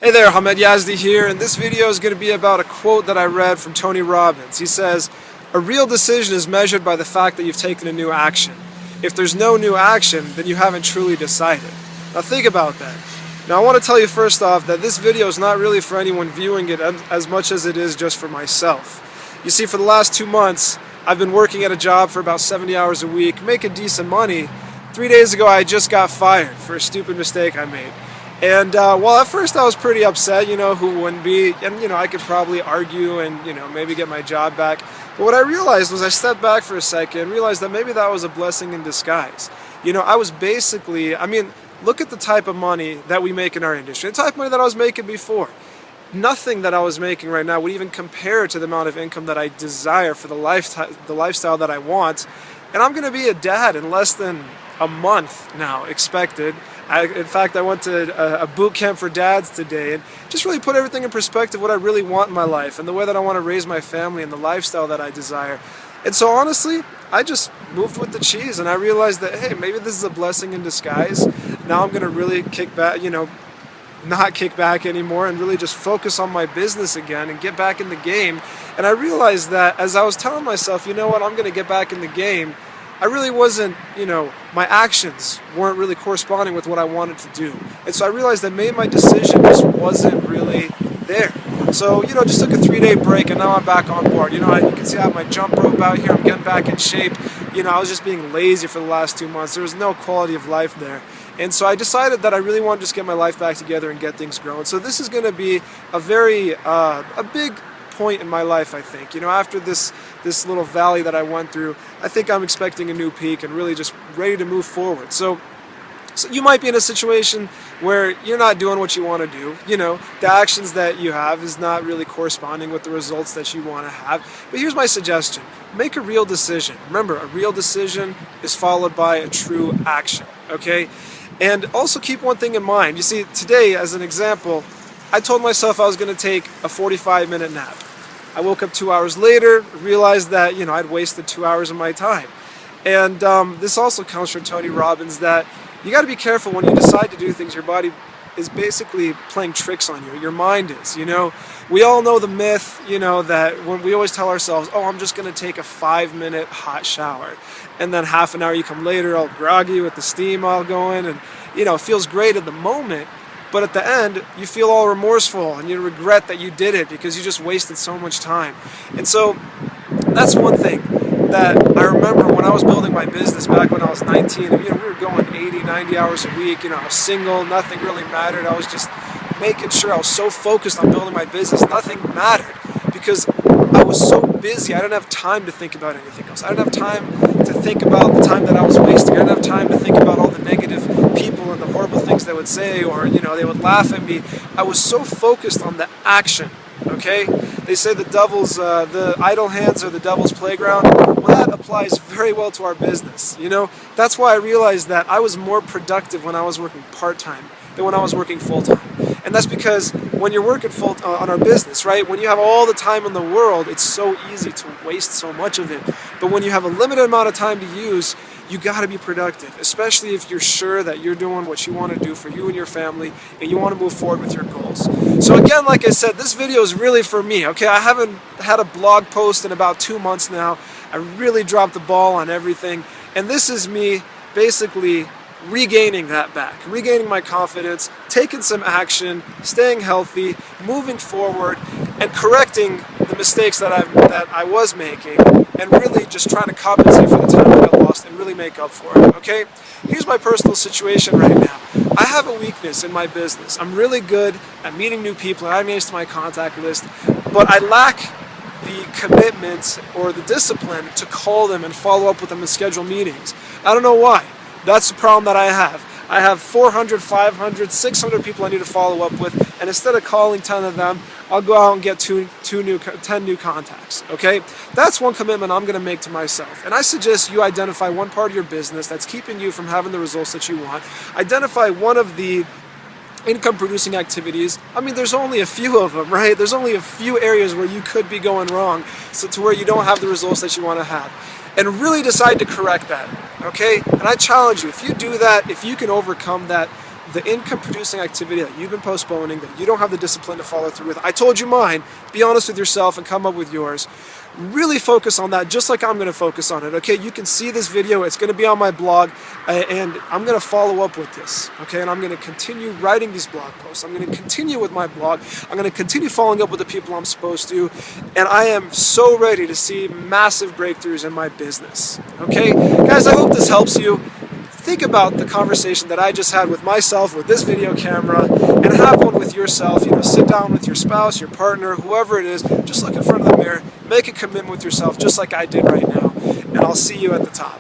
Hey there, Hamed Yazdi here, and this video is going to be about a quote that I read from Tony Robbins. He says, "A real decision is measured by the fact that you've taken a new action. If there's no new action, then you haven't truly decided." Now think about that. Now I want to tell you first off that this video is not really for anyone viewing it as much as it is just for myself. You see, for the last 2 months, I've been working at a job for about 70 hours a week, making decent money. 3 days ago, I just got fired for a stupid mistake I made. And well, at first I was pretty upset, who wouldn't be, and I could probably argue and maybe get my job back. But what I realized was I stepped back for a second and realized that maybe that was a blessing in disguise. I was basically, look at the type of money that we make in our industry, the type of money that I was making before. Nothing that I was making right now would even compare to the amount of income that I desire for the lifestyle that I want. And I'm going to be a dad in less than a month now, expected. In fact, I went to a boot camp for dads today and just really put everything in perspective, what I really want in my life and the way that I want to raise my family and the lifestyle that I desire. And so honestly, I just moved with the cheese and I realized that, hey, maybe this is a blessing in disguise. Now I'm going to really kick back, not kick back anymore and really just focus on my business again and get back in the game. And I realized that as I was telling myself, you know what, I'm going to get back in the game, I really wasn't, my actions weren't really corresponding with what I wanted to do. And so I realized that maybe my decision just wasn't really there. So, just took a 3-day break and now I'm back on board. You can see I have my jump rope out here, I'm getting back in shape. I was just being lazy for the last 2 months. There was no quality of life there. And so I decided that I really want to just get my life back together and get things growing. So this is going to be a very, a big point in my life, I think. After this little valley that I went through, I think I'm expecting a new peak and really just ready to move forward. So you might be in a situation where you're not doing what you want to do. The actions that you have is not really corresponding with the results that you want to have. But here's my suggestion. Make a real decision. Remember, a real decision is followed by a true action, okay? And also keep one thing in mind. You see, today, as an example, I told myself I was going to take a 45-minute nap. I woke up 2 hours later, realized that, I'd wasted 2 hours of my time. And this also comes from Tony Robbins, that you got to be careful when you decide to do things. Your body is basically playing tricks on you. Your mind is, We all know the myth, that when we always tell ourselves, oh, I'm just going to take a 5-minute hot shower. And then half an hour you come later, all groggy with the steam all going. And, it feels great at the moment. But at the end, you feel all remorseful and you regret that you did it because you just wasted so much time. And so that's one thing that I remember when I was building my business back when I was 19. We were going 80, 90 hours a week. I was single. Nothing really mattered. I was just making sure I was so focused on building my business. Nothing mattered because I was so busy. I didn't have time to think about anything else. I didn't have time to think about the time that I was wasting. I didn't have time to think about all the negative people and the horrible things they would say, or they would laugh at me. I was so focused on the action. Okay, they say the idle hands are the devil's playground. Well, that applies very well to our business. That's why I realized that I was more productive when I was working part-time than when I was working full-time. And that's because when you're working on our business, right, when you have all the time in the world, it's so easy to waste so much of it. But when you have a limited amount of time to use, you got to be productive, especially if you're sure that you're doing what you want to do for you and your family and you want to move forward with your goals. So again, like I said, this video is really for me, okay? I haven't had a blog post in about 2 months now. I really dropped the ball on everything. And this is me basically regaining that back, regaining my confidence, taking some action, staying healthy, moving forward, and correcting the mistakes that I was making, and really just trying to compensate for the time that I lost and really make up for it, okay? Here's my personal situation right now. I have a weakness in my business. I'm really good at meeting new people, and I'm names to my contact list, but I lack the commitment or the discipline to call them and follow up with them and schedule meetings. I don't know why. That's the problem that I have. I have 400, 500, 600 people I need to follow up with, and instead of calling 10 of them, I'll go out and get 10 new contacts, okay? That's one commitment I'm going to make to myself. And I suggest you identify one part of your business that's keeping you from having the results that you want. Identify one of the income-producing activities. There's only a few of them, right? There's only a few areas where you could be going wrong, so to where you don't have the results that you want to have. And really decide to correct that, okay? And I challenge you, if you do that, if you can overcome that, the income producing activity that you've been postponing, that you don't have the discipline to follow through with. I told you mine. Be honest with yourself and come up with yours. Really focus on that, just like I'm going to focus on it. Okay, you can see this video. It's going to be on my blog, and I'm going to follow up with this. Okay, and I'm going to continue writing these blog posts. I'm going to continue with my blog. I'm going to continue following up with the people I'm supposed to, and I am so ready to see massive breakthroughs in my business. Okay, guys, I hope this helps you. Think about the conversation that I just had with myself with this video camera, and have one with yourself. You know, sit down with your spouse, your partner, whoever it is, just look in front of the mirror, make a commitment with yourself just like I did right now, and I'll see you at the top.